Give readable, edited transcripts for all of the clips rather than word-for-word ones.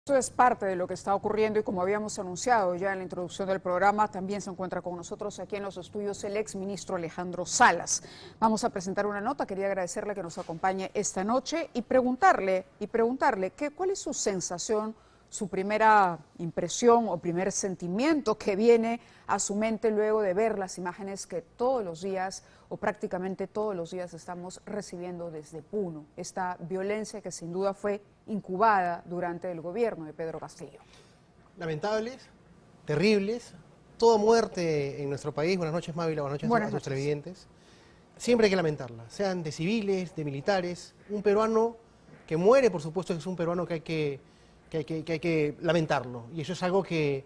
Eso es parte de lo que está ocurriendo y como habíamos anunciado ya en la introducción del programa, también se encuentra con nosotros aquí en los estudios el exministro Alejandro Salas. Vamos a presentar una nota, quería agradecerle que nos acompañe esta noche y preguntarle cuál es su sensación, su primera impresión o primer sentimiento que viene a su mente luego de ver las imágenes que todos los días o prácticamente todos los días estamos recibiendo desde Puno, esta violencia que sin duda fue incubada durante el gobierno de Pedro Castillo. Lamentables, terribles, toda muerte en nuestro país. Buenas noches, Mávila, buenas noches a tus televidentes. Siempre hay que lamentarla, sean de civiles, de militares. Un peruano que muere, por supuesto, es un peruano que hay que lamentarlo. Y eso es algo que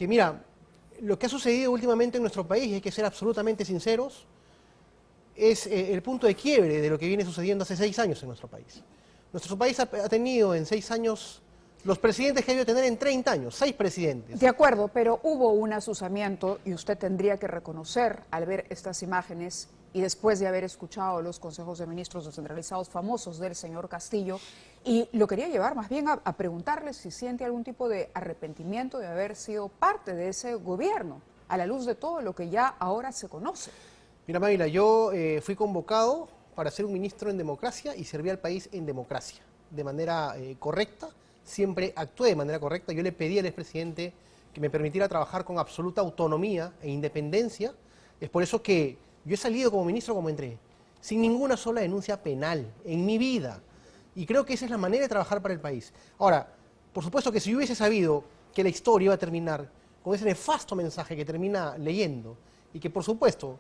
mira, lo que ha sucedido últimamente en nuestro país, hay que ser absolutamente sinceros, es el punto de quiebre de lo que viene sucediendo hace 6 años en nuestro país. Nuestro país ha tenido en 6 años los presidentes que ha debido tener en 30 años, 6 presidentes. De acuerdo, pero hubo un asusamiento y usted tendría que reconocer al ver estas imágenes y después de haber escuchado los consejos de ministros descentralizados famosos del señor Castillo, y lo quería llevar más bien a preguntarle si siente algún tipo de arrepentimiento de haber sido parte de ese gobierno, a la luz de todo lo que ya ahora se conoce. Mira, Mávila, yo fui convocado para ser un ministro en democracia y serví al país en democracia, de manera correcta, siempre actué de manera correcta. Yo le pedí al expresidente que me permitiera trabajar con absoluta autonomía e independencia. Es por eso que yo he salido como ministro como entré, sin ninguna sola denuncia penal en mi vida. Y creo que esa es la manera de trabajar para el país. Ahora, por supuesto que si yo hubiese sabido que la historia iba a terminar con ese nefasto mensaje que termina leyendo, y que por supuesto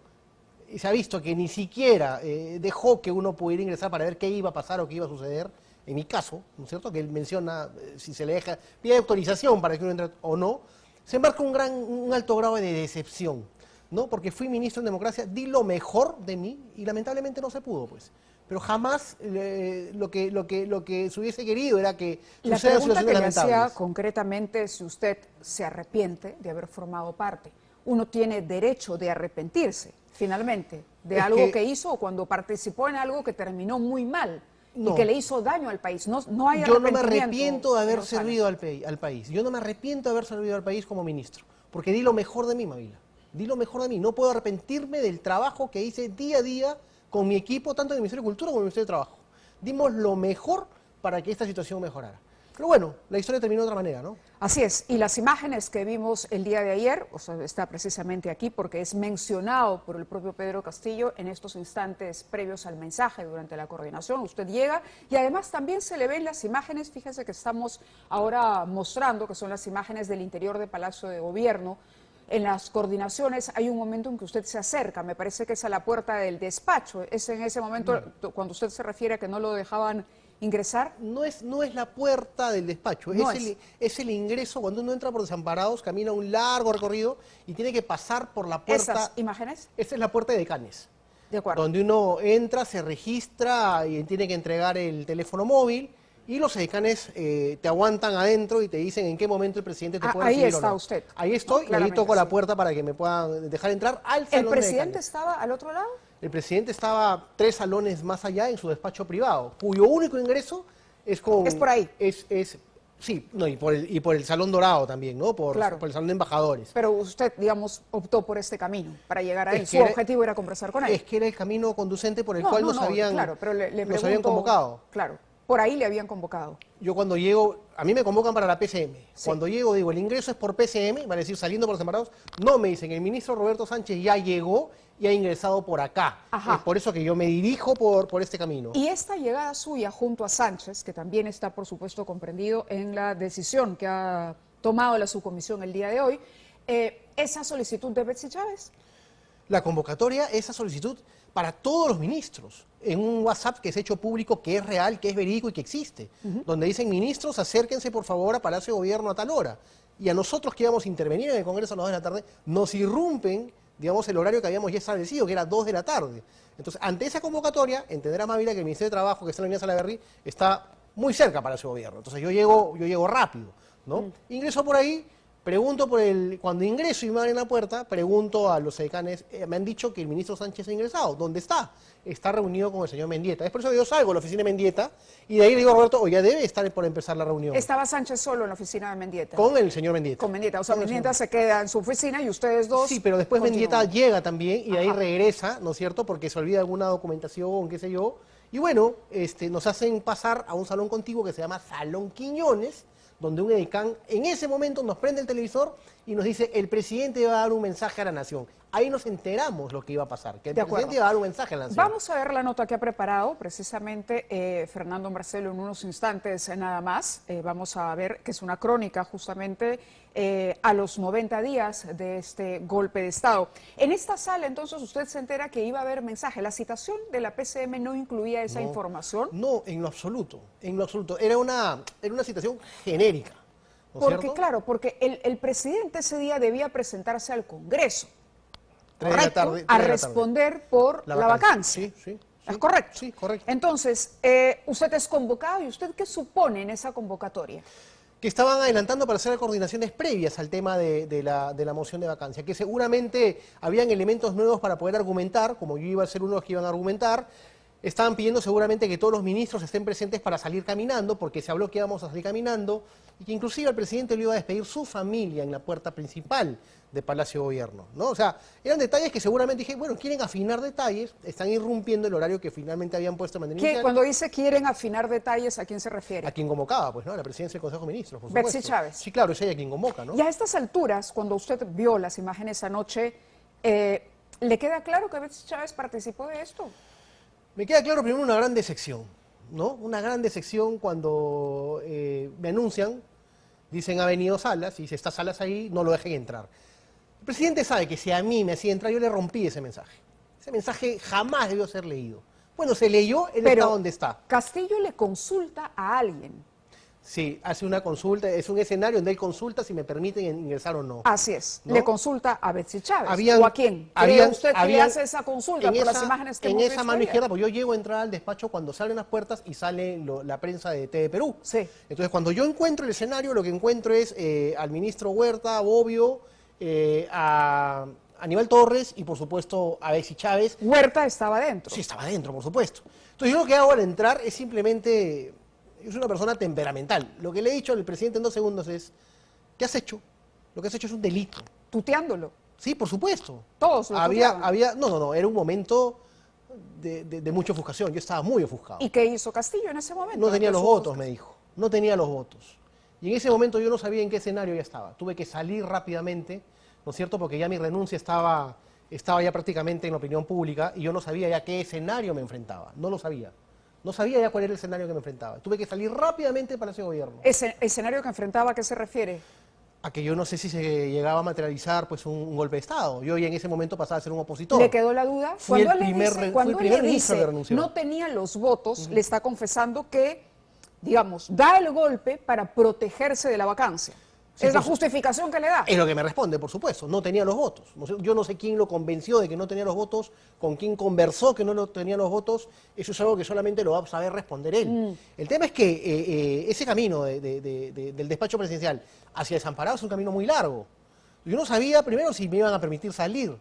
se ha visto que ni siquiera dejó que uno pudiera ingresar para ver qué iba a pasar o qué iba a suceder, en mi caso, ¿no es cierto?, que él menciona si se le deja, pide autorización para que uno entre o no, se embarca un alto grado de decepción, ¿no? Porque fui ministro en democracia, di lo mejor de mí y lamentablemente no se pudo, pues. Pero jamás lo que se hubiese querido era que la pregunta que le hacía concretamente si usted se arrepiente de haber formado parte. Uno tiene derecho de arrepentirse, finalmente, de algo que hizo o cuando participó en algo que terminó muy mal y que le hizo daño al país. No hay arrepentimiento. Yo no me arrepiento de haber servido al país. Yo no me arrepiento de haber servido al país como ministro, porque di lo mejor de mí, Mávila. Di lo mejor de mí. No puedo arrepentirme del trabajo que hice día a día con mi equipo, tanto en el Ministerio de Cultura como en el Ministerio de Trabajo. Dimos lo mejor para que esta situación mejorara. Pero bueno, la historia terminó de otra manera, ¿no? Así es, y las imágenes que vimos el día de ayer, o sea, está precisamente aquí porque es mencionado por el propio Pedro Castillo en estos instantes previos al mensaje durante la coordinación. Usted llega y además también se le ven las imágenes, fíjese que estamos ahora mostrando, que son las imágenes del interior de Palacio de Gobierno. En las coordinaciones hay un momento en que usted se acerca, me parece que es a la puerta del despacho. Es en ese momento cuando usted se refiere a que no lo dejaban ingresar. No es la puerta del despacho, es el ingreso. Cuando uno entra por Desamparados, camina un largo recorrido y tiene que pasar por la puerta. ¿Esas imágenes? Esa es la puerta de Decanes. De acuerdo. Donde uno entra, se registra y tiene que entregar el teléfono móvil. Y los decanes te aguantan adentro y te dicen en qué momento el presidente te puede recibir o no. Ahí está usted. Ahí estoy, y ahí toco la puerta para que me puedan dejar entrar al salón de decanes. ¿El presidente estaba al otro lado? El presidente estaba 3 salones más allá en su despacho privado, cuyo único ingreso es con... Es por ahí. Sí, no, y por el Salón Dorado también, ¿no? Por el Salón de Embajadores. Pero usted, digamos, optó por este camino para llegar a él. Su objetivo era conversar con él. Es que era el camino conducente por el cual nos habían convocado. Claro. Por ahí le habían convocado. Yo cuando llego, a mí me convocan para la PCM. Sí. Cuando llego digo, el ingreso es por PCM, vale decir, saliendo por los Desamparados. No, me dicen, el ministro Roberto Sánchez ya llegó y ha ingresado por acá. Ajá. Es por eso que yo me dirijo por este camino. Y esta llegada suya junto a Sánchez, que también está, por supuesto, comprendido en la decisión que ha tomado la subcomisión el día de hoy, ¿esa solicitud de Betsy Chávez? La convocatoria, esa solicitud para todos los ministros, en un WhatsApp que se ha hecho público, que es real, que es verídico y que existe, donde dicen, ministros, acérquense por favor a Palacio de Gobierno a tal hora. Y a nosotros que íbamos a intervenir en el Congreso a las 2 de la tarde, nos irrumpen, digamos, el horario que habíamos ya establecido, que era 2 de la tarde. Entonces, ante esa convocatoria, entenderá Mávila que el Ministerio de Trabajo, que está en la línea Salaverry, está muy cerca a Palacio de Gobierno. Entonces yo llego rápido, ¿no? Ingreso por ahí, Pregunto cuando ingreso y me abren la puerta, pregunto a los edecanes, me han dicho que el ministro Sánchez ha ingresado. ¿Dónde está? Está reunido con el señor Mendieta. Es por eso que yo salgo a la oficina de Mendieta y de ahí le digo a Roberto, ya debe estar por empezar la reunión. ¿Estaba Sánchez solo en la oficina de Mendieta? Con el señor Mendieta. Con Mendieta, o sea, Mendieta se queda en su oficina y ustedes dos... Sí, pero después continúan. Mendieta llega también y de ahí Ajá. regresa, ¿no es cierto? Porque se olvida alguna documentación, qué sé yo. Y bueno, nos hacen pasar a un salón contiguo que se llama Salón Quiñones, donde un edecán en ese momento nos prende el televisor y nos dice, el presidente va a dar un mensaje a la nación. Ahí nos enteramos lo que iba a pasar, que el De acuerdo. presidente iba a dar un mensaje a la nación. Vamos a ver la nota que ha preparado precisamente Fernando Marcelo en unos instantes nada más. Vamos a ver que es una crónica justamente a los 90 días de este golpe de Estado. En esta sala entonces usted se entera que iba a haber mensaje. La citación de la PCM no incluía esa información. No, en lo absoluto, en lo absoluto. Era una citación genérica, ¿no es Porque cierto? claro, porque el presidente ese día debía presentarse al Congreso. 3 de la Correcto, tarde, 3 a de la tarde. responder por la vacancia. Sí, sí. ¿Es Sí, correcto? Sí, correcto. Entonces, usted es convocado y usted, ¿qué supone en esa convocatoria? Que estaban adelantando para hacer coordinaciones previas al tema de la moción de vacancia, que seguramente habían elementos nuevos para poder argumentar, como yo iba a ser uno de los que iban a argumentar. Estaban pidiendo seguramente que todos los ministros estén presentes para salir caminando, porque se habló que íbamos a salir caminando, y que inclusive al presidente lo iba a despedir su familia en la puerta principal de Palacio de Gobierno, ¿no? O sea, eran detalles que seguramente dije, bueno, quieren afinar detalles, están irrumpiendo el horario que finalmente habían puesto de manera ¿Qué, inicial. cuando dice quieren afinar detalles, ¿a quién se refiere? A quien convocaba, pues, ¿no? A la presidencia del Consejo de Ministros, por Betsy supuesto. Chávez. Sí, claro, es ella quien convoca, ¿no? Y a estas alturas, cuando usted vio las imágenes anoche, ¿le queda claro que Betsy Chávez participó de esto? Me queda claro primero una gran decepción, ¿no? Una gran decepción cuando me anuncian, dicen ha venido Salas, y dice está Salas ahí, no lo dejen entrar. El presidente sabe que si a mí me hacía entrar, yo le rompí ese mensaje. Ese mensaje jamás debió ser leído. Bueno, se leyó, él está donde está. Castillo le consulta a alguien. Sí, hace una consulta, es un escenario donde él consulta si me permiten ingresar o no. Así es, ¿No? le consulta a Betsy Chávez. Habían- ¿O a quién? ¿Cree habían- usted que le habían- hace esa consulta en por las esa- imágenes que en hemos esa visto mano ayer? izquierda, pues yo llego a entrar al despacho cuando se abren las puertas y sale la prensa de TV Perú. Sí. Entonces, cuando yo encuentro el escenario, lo que encuentro es al ministro Huerta, a Bobbio, a Aníbal Torres y, por supuesto, a Betsy Chávez. Huerta estaba dentro. Sí, estaba dentro, por supuesto. Entonces, yo lo que hago al entrar es simplemente... Es una persona temperamental. Lo que le he dicho al presidente en 2 segundos es, ¿qué has hecho? Lo que has hecho es un delito. Tuteándolo. Sí, por supuesto. Todos lo tuteaban. No, era un momento de mucha ofuscación. Yo estaba muy ofuscado. ¿Y qué hizo Castillo en ese momento? No tenía ante los su votos, ofuscación? me dijo. No tenía los votos. Y en ese momento yo no sabía en qué escenario ya estaba. Tuve que salir rápidamente, ¿no es cierto? Porque ya mi renuncia estaba ya prácticamente en la opinión pública y yo no sabía ya qué escenario me enfrentaba. No lo sabía. No sabía ya cuál era el escenario que me enfrentaba. Tuve que salir rápidamente del Palacio de Gobierno. ¿Ese escenario que enfrentaba, ¿a qué se refiere? A que yo no sé si se llegaba a materializar pues un golpe de Estado. Yo ya en ese momento pasaba a ser un opositor. ¿Le quedó la duda? Fui el Cuando él primer le dice, fui cuando el él primer le ministro que dice renunció. no tenía los votos, le está confesando que, digamos, da el golpe para protegerse de la vacancia. Sí, es la por su- justificación que le da. Es lo que me responde, por supuesto. No tenía los votos. Yo no sé quién lo convenció de que no tenía los votos, con quién conversó que no tenía los votos. Eso es algo que solamente lo va a saber responder él. El tema es que ese camino del despacho presidencial hacia Desamparado es un camino muy largo. Yo no sabía, primero, si me iban a permitir salir,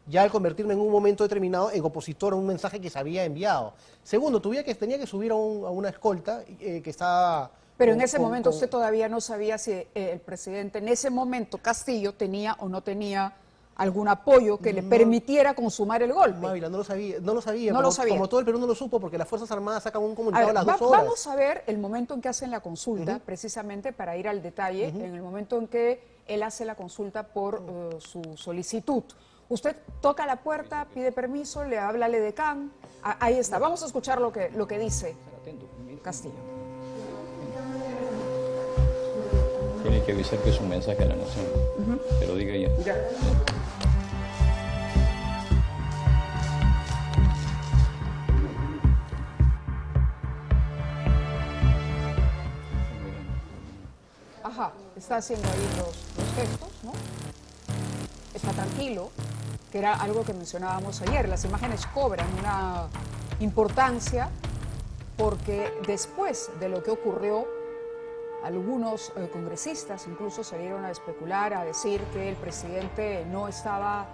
ya al convertirme en un momento determinado en opositor a un mensaje que se había enviado. Segundo, tenía que subir a una escolta que estaba... Pero en ese momento usted todavía no sabía si el presidente, en ese momento Castillo, tenía o no tenía algún apoyo que le permitiera consumar el golpe. Mávila, no lo sabía. No como, lo sabía. como todo el Perú no lo supo, porque las Fuerzas Armadas sacan un A comunicado ver, a las 2 horas. vamos a ver el momento en que hacen la consulta, precisamente para ir al detalle, en el momento en que él hace la consulta por su solicitud. Usted toca la puerta, pide permiso, le habla al edecán, ahí está. Vamos a escuchar lo que dice Castillo. Tiene que avisar que es un mensaje a la nación. Que lo diga ella. Ajá, está haciendo ahí los gestos, ¿no? Está tranquilo, que era algo que mencionábamos ayer. Las imágenes cobran una importancia porque después de lo que ocurrió Algunos congresistas incluso salieron a especular, a decir que el presidente no estaba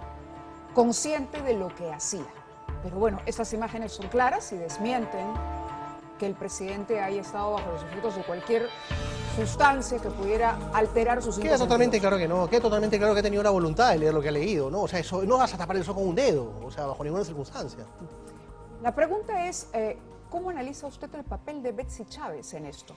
consciente de lo que hacía. Pero bueno, estas imágenes son claras y desmienten que el presidente haya estado bajo los efectos de cualquier sustancia que pudiera alterar sus Queda totalmente sentidos. claro que no, queda totalmente claro que ha tenido la voluntad de leer lo que ha leído, ¿no? O sea, eso no vas a tapar eso con un dedo, o sea, bajo ninguna circunstancia. La pregunta es, ¿cómo analiza usted el papel de Betsy Chávez en esto?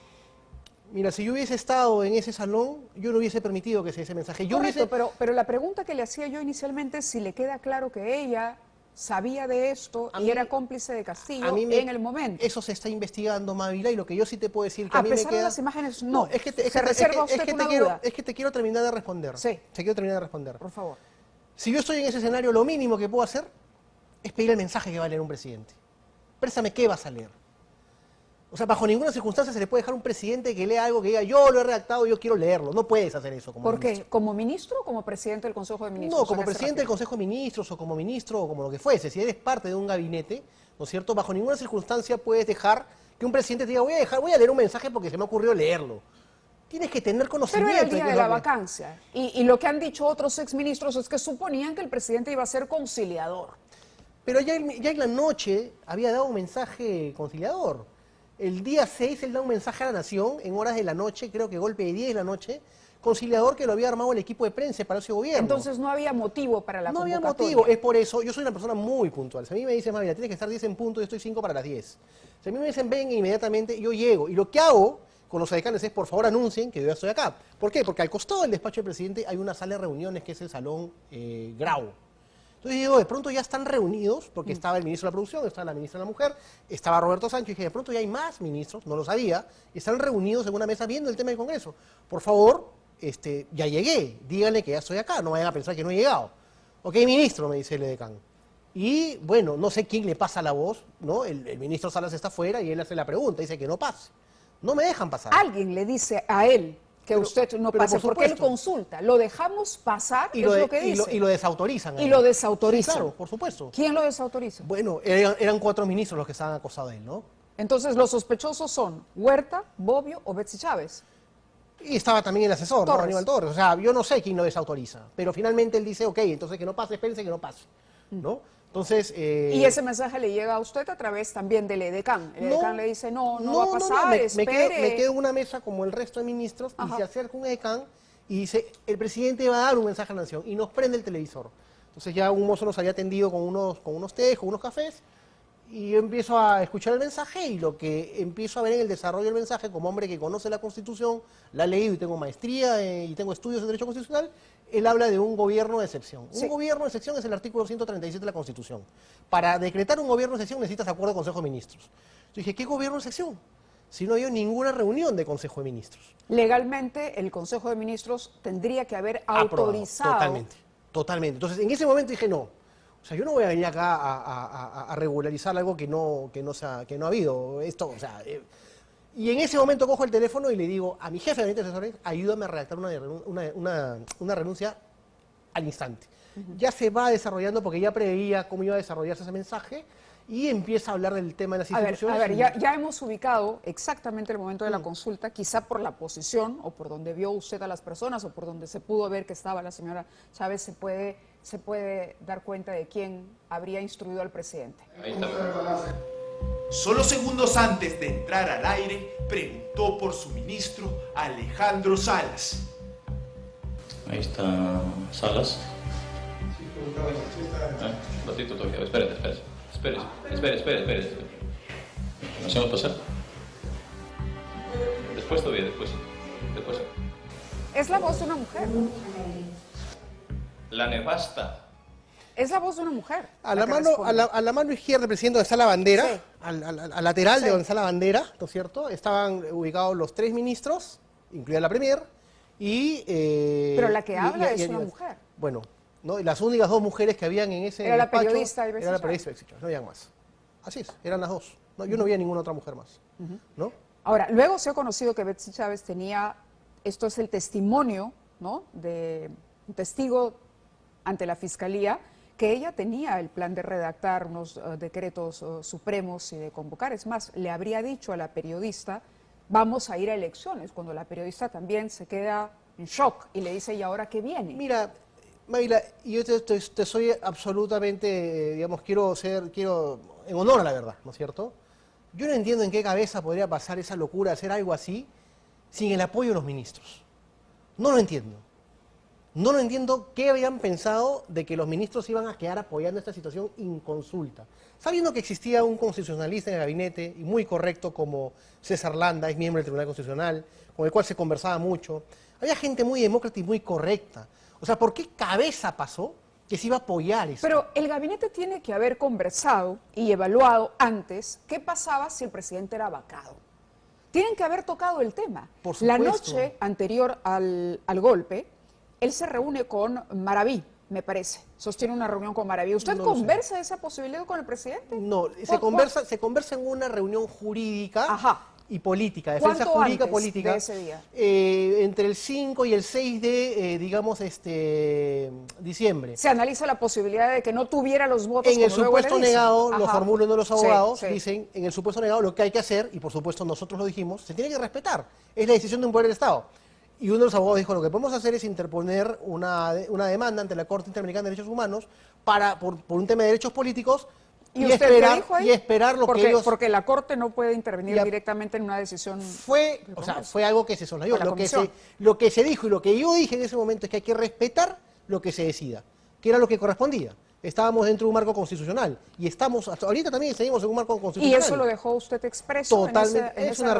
Mira, si yo hubiese estado en ese salón, yo no hubiese permitido que se ese mensaje. Yo Correcto, hubiese... pero la pregunta que le hacía yo inicialmente es si le queda claro que ella sabía de esto A y mí- era cómplice de Castillo a mí me- en el momento. Eso se está investigando, Mávila, y lo que yo sí te puedo decir que a A mí me pesar de queda... las imágenes, no. es que te, es Se que te- reserva es que usted te una quiero, duda. es que te quiero terminar de responder. Sí. Te quiero terminar de responder. Por favor. Si yo estoy en ese escenario, lo mínimo que puedo hacer es pedir el mensaje que va a leer un presidente. Préstame qué vas a leer. O sea, bajo ninguna circunstancia se le puede dejar a un presidente que lea algo que diga, yo lo he redactado, yo quiero leerlo. No puedes hacer eso como ¿Por ministro. qué? ¿Como ministro o como presidente del Consejo de Ministros? No, ¿A como qué se presidente del refiere? Consejo de Ministros o como ministro o como lo que fuese. Si eres parte de un gabinete, ¿no es cierto? Bajo ninguna circunstancia puedes dejar que un presidente te diga, voy a leer un mensaje porque se me ocurrió leerlo. Tienes que tener Pero conocimiento. era el día qué de es la lo que- vacancia. Y lo que han dicho otros exministros es que suponían que el presidente iba a ser conciliador. Pero ya en la noche había dado un mensaje conciliador. El día 6 él da un mensaje a la Nación en horas de la noche, creo que golpe de 10 de la noche, conciliador que lo había armado el equipo de prensa de Palacio de Gobierno. Entonces no había motivo para la no había convocatoria. motivo, es por eso, yo soy una persona muy puntual. Si a mí me dicen, mira, tienes que estar 10 en punto, yo estoy 5 para las 10. Si a mí me dicen, ven inmediatamente, yo llego. Y lo que hago con los decanes es, por favor, anuncien que yo ya estoy acá. ¿Por qué? Porque al costado del despacho del presidente hay una sala de reuniones que es el Salón Grau. Entonces yo digo, de pronto ya están reunidos, porque estaba el ministro de la Producción, estaba la ministra de la Mujer, estaba Roberto Sánchez, y dije, de pronto ya hay más ministros, no lo sabía, y están reunidos en una mesa viendo el tema del Congreso. Por favor, ya llegué, díganle que ya estoy acá, no vayan a pensar que no he llegado. Ok, ministro, me dice el edecán. Y bueno, no sé quién le pasa la voz, ¿no? El ministro Salas está afuera y él hace la pregunta, dice que no pase. No me dejan pasar. Alguien le dice a él que Pero- usted no pero pase, por porque él supuesto. consulta. Lo dejamos pasar, Y es lo, de- lo que y dice. lo desautorizan. a Y él. lo desautorizan. Sí, claro, por supuesto. ¿Quién lo desautoriza? Bueno, eran 4 ministros los que estaban acosados de él, ¿no? Entonces los sospechosos son Huerta, Bobbio o Betsy Chávez. Y estaba también el asesor, ¿no? Torres. Aníbal Torres. O sea, yo no sé quién lo desautoriza. Pero finalmente él dice, ok, entonces que no pase, espérense que no pase. ¿No? Entonces... Y ese mensaje le llega a usted a través también del edecán. El edecán le dice, no va a pasar, me espere. quedo en una mesa como el resto de ministros Ajá. y se acerca un edecán y dice, el presidente va a dar un mensaje a la nación y nos prende el televisor. Entonces ya un mozo nos había atendido con unos tés, con unos cafés y yo empiezo a escuchar el mensaje y lo que empiezo a ver en el desarrollo del mensaje como hombre que conoce la Constitución, la ha leído y tengo maestría y tengo estudios en Derecho Constitucional, él habla de un gobierno de excepción. Sí. Un gobierno de excepción es el artículo 137 de la Constitución. Para decretar un gobierno de excepción necesitas acuerdo del Consejo de Ministros. Yo dije, ¿qué gobierno de excepción? Si no había ninguna reunión de Consejo de Ministros. Legalmente, el Consejo de Ministros tendría que haber Aprobado. autorizado. Totalmente. Entonces, en ese momento dije, no. O sea, yo no voy a venir acá a regularizar algo que no ha habido. Esto, o sea, y en ese momento cojo el teléfono y le digo a mi jefe de gabinete de asesores, ayúdame a redactar una renuncia al instante. Ya se va desarrollando porque ya preveía cómo iba a desarrollarse ese mensaje y empieza a hablar del tema de las instituciones. A ver, ya hemos ubicado exactamente el momento de la consulta, quizá por la posición o por donde vio usted a las personas o por donde se pudo ver que estaba la señora Chávez, se puede dar cuenta de quién habría instruido al presidente. Ahí está. Solo segundos antes de entrar al aire, preguntó por su ministro Alejandro Salas. Ahí está Salas. Un ratito todavía. Espere. ¿Nos hacemos pasar? Después todavía, después. Es la voz de una mujer. La nefasta. Es la voz de una mujer. A la, que mano, responde. a la mano izquierda del presidente donde está la bandera, Sí. al lateral Sí. de donde está la bandera, ¿no es cierto? Estaban ubicados los 3 ministros, incluida la Premier, y... Pero la que habla es una mujer. Bueno, ¿no? Y las únicas 2 mujeres que habían en ese Era la despacho periodista Betsy era la Chávez. periodista Betsy Chávez, no había más. Así es, eran las 2. No, yo no veía ninguna otra mujer más, ¿no? Ahora, luego se ha conocido que Betsy Chávez tenía, esto es el testimonio, ¿no?, de un testigo ante la Fiscalía, que ella tenía el plan de redactar unos decretos supremos y de convocar. Es más, le habría dicho a la periodista vamos a ir a elecciones, cuando la periodista también se queda en shock y le dice, ¿y ahora qué viene? Mira, Mayla, yo te soy absolutamente, digamos, quiero, en honor a la verdad, ¿no es cierto? Yo no entiendo en qué cabeza podría pasar esa locura de hacer algo así sin el apoyo de los ministros. No lo entiendo. No lo entiendo qué habían pensado de que los ministros iban a quedar apoyando esta situación inconsulta. Sabiendo que existía un constitucionalista en el gabinete, y muy correcto, como César Landa, es miembro del Tribunal Constitucional, con el cual se conversaba mucho. Había gente muy demócrata y muy correcta. O sea, ¿por qué cabeza pasó que se iba a apoyar eso? Pero el gabinete tiene que haber conversado y evaluado antes qué pasaba si el presidente era vacado. Tienen que haber tocado el tema. Por supuesto. La noche anterior al golpe, él se reúne con Maraví, me parece. Sostiene una reunión con Maraví. ¿Usted No lo conversa de esa posibilidad con el presidente? No, se conversa en una reunión jurídica. Ajá. Y política, defensa ¿Cuánto jurídica antes política. de ese día? Entre el 5 y el 6 de, diciembre. Se analiza la posibilidad de que no tuviera los votos. En el como luego le supuesto dicen. negado, lo Ajá. formulan uno de los abogados, Sí. dicen, en el supuesto negado lo que hay que hacer, y por supuesto nosotros lo dijimos, se tiene que respetar. Es la decisión de un poder del Estado. Y uno de los abogados dijo, lo que podemos hacer es interponer una demanda ante la Corte Interamericana de Derechos Humanos por un tema de derechos políticos. ¿Y usted qué dijo ahí? Y esperar lo que ellos... Porque la Corte no puede intervenir La- directamente en una decisión. Fue algo que se soslayó. Con la comisión. Lo que se dijo y lo que yo dije en ese momento es que hay que respetar lo que se decida, que era lo que correspondía. Estábamos dentro de un marco constitucional y estamos, hasta ahorita también seguimos en un marco ¿Y constitucional. eso lo dejó usted expreso? Totalmente. en Es esa una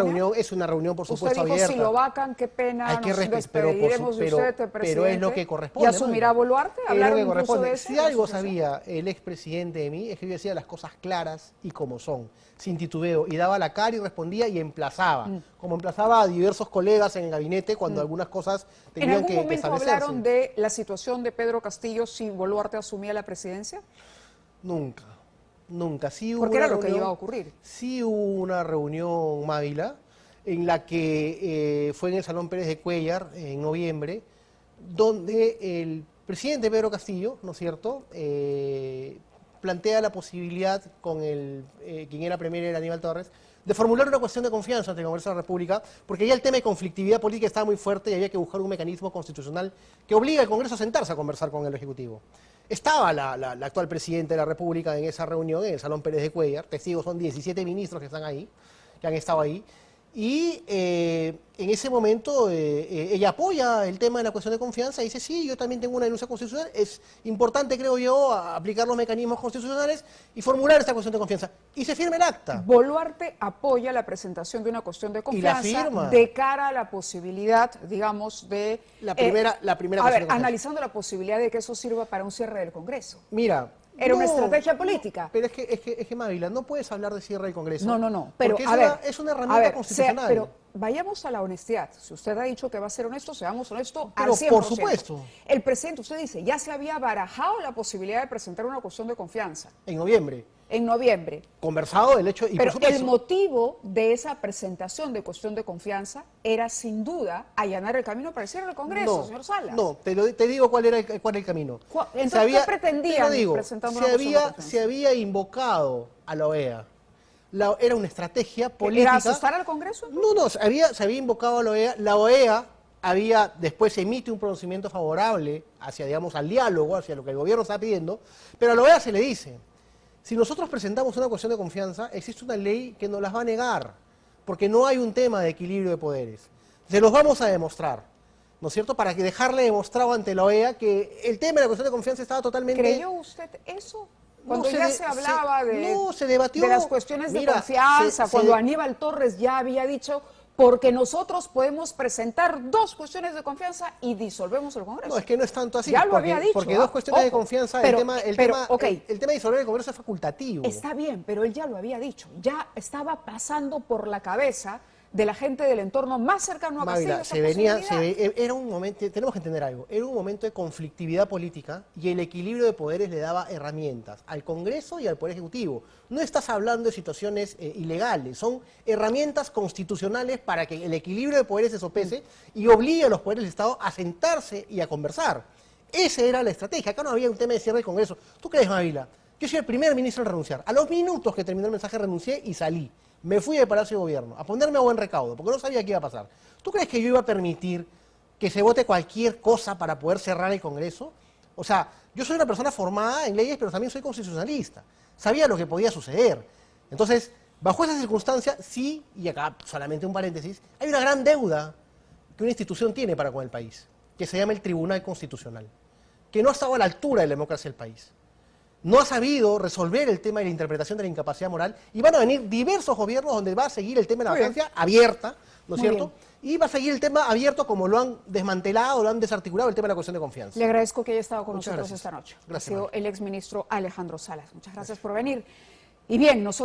reunión, por Usted supuesto, dijo, abierta. si lo vacan, qué pena, Hay que nos respetar, despediremos de usted, pero presidente. es lo que corresponde. ¿Y asumirá Mayra. Boluarte? Es lo ¿Hablaron que incluso corresponde. de eso? Si algo sabía el expresidente de mí, es que yo decía las cosas claras y como son, sin titubeo, y daba la cara y respondía y emplazaba, como emplazaba a diversos colegas en el gabinete cuando algunas cosas ¿En tenían algún que momento establecerse. hablaron de la situación de Pedro Castillo si Boluarte asumía la presidencia? Nunca. Sí hubo Porque era una lo que reunión- iba a ocurrir. Sí hubo una reunión, Mávila, en la que fue en el Salón Pérez de Cuéllar, en noviembre, donde el presidente Pedro Castillo, ¿no es cierto?, plantea la posibilidad con quien era premier, era Aníbal Torres, de formular una cuestión de confianza ante el Congreso de la República, porque ya el tema de conflictividad política estaba muy fuerte y había que buscar un mecanismo constitucional que obliga al Congreso a sentarse a conversar con el Ejecutivo. Estaba la actual presidenta de la República en esa reunión, en el Salón Pérez de Cuéllar. Testigos son 17 ministros que están ahí, que han estado ahí. Y en ese momento ella apoya el tema de la cuestión de confianza y dice, sí, yo también tengo una denuncia constitucional. Es importante, creo yo, aplicar los mecanismos constitucionales y formular esta cuestión de confianza. Y se firma el acta. Boluarte apoya la presentación de una cuestión de confianza firma. de cara a la posibilidad, digamos, de... La primera a cuestión ver, de confianza. analizando la posibilidad de que eso sirva para un cierre del Congreso. Mira. Era una no, estrategia política. Pero es que Mávila, no puedes hablar de cierre del Congreso. No. Pero, porque es una a herramienta ver, constitucional. pero vayamos a la honestidad. Si usted ha dicho que va a ser honesto, seamos honestos Pero al 100%. por supuesto. El presidente, usted dice, ya se había barajado la posibilidad de presentar una cuestión de confianza En noviembre. en noviembre. Conversado el hecho y Pero por supuesto. el motivo de esa presentación de cuestión de confianza era sin duda allanar el camino para el cierre del Congreso, señor Salas. No, te digo cuál era el camino. Entonces, ¿qué pretendían presentando una cuestión de confianza? Se había invocado a la OEA. Era una estrategia política. ¿Era asustar al Congreso? No, se había invocado a la OEA. La OEA después emite un pronunciamiento favorable hacia, digamos, al diálogo, hacia lo que el gobierno está pidiendo, pero a la OEA se le dice, si nosotros presentamos una cuestión de confianza, existe una ley que nos las va a negar, porque no hay un tema de equilibrio de poderes. Se los vamos a demostrar, ¿no es cierto? Para que dejarle demostrado ante la OEA que el tema de la cuestión de confianza estaba totalmente... ¿Creyó usted eso? Cuando No, ya se hablaba se debatió. de las cuestiones de Mira, confianza, cuando Aníbal Torres ya había dicho, porque nosotros podemos presentar dos cuestiones de confianza y disolvemos el Congreso. No, es que no es tanto así. Ya lo había dicho. Porque dos cuestiones de confianza, el tema el de disolver el Congreso es facultativo. Está bien, pero él ya lo había dicho. Ya estaba pasando por la cabeza de la gente del entorno más cercano a Castillo. Mávila, era un momento, tenemos que entender algo, era un momento de conflictividad política y el equilibrio de poderes le daba herramientas al Congreso y al Poder Ejecutivo. No estás hablando de situaciones ilegales, son herramientas constitucionales para que el equilibrio de poderes se sopese y obligue a los poderes del Estado a sentarse y a conversar. Esa era la estrategia. Acá no había un tema de cierre del Congreso. ¿Tú crees, Mávila? Yo soy el primer ministro en renunciar. A los minutos que terminó el mensaje renuncié y salí. me fui de Palacio de Gobierno a ponerme a buen recaudo, porque no sabía qué iba a pasar. ¿Tú crees que yo iba a permitir que se vote cualquier cosa para poder cerrar el Congreso? O sea, yo soy una persona formada en leyes, pero también soy constitucionalista. Sabía lo que podía suceder. Entonces, bajo esas circunstancias, sí, y acá solamente un paréntesis, hay una gran deuda que una institución tiene para con el país, que se llama el Tribunal Constitucional, que no ha estado a la altura de la democracia del país. No ha sabido resolver el tema de la interpretación de la incapacidad moral y van a venir diversos gobiernos donde va a seguir el tema de la vacancia abierta, ¿no es cierto? Y va a seguir el tema abierto como lo han desmantelado, lo han desarticulado, el tema de la cuestión de confianza. Le agradezco que haya estado con Muchas nosotros gracias. esta noche. Gracias, Ha sido María. el exministro Alejandro Salas. Muchas gracias por venir. Y bien, nosotros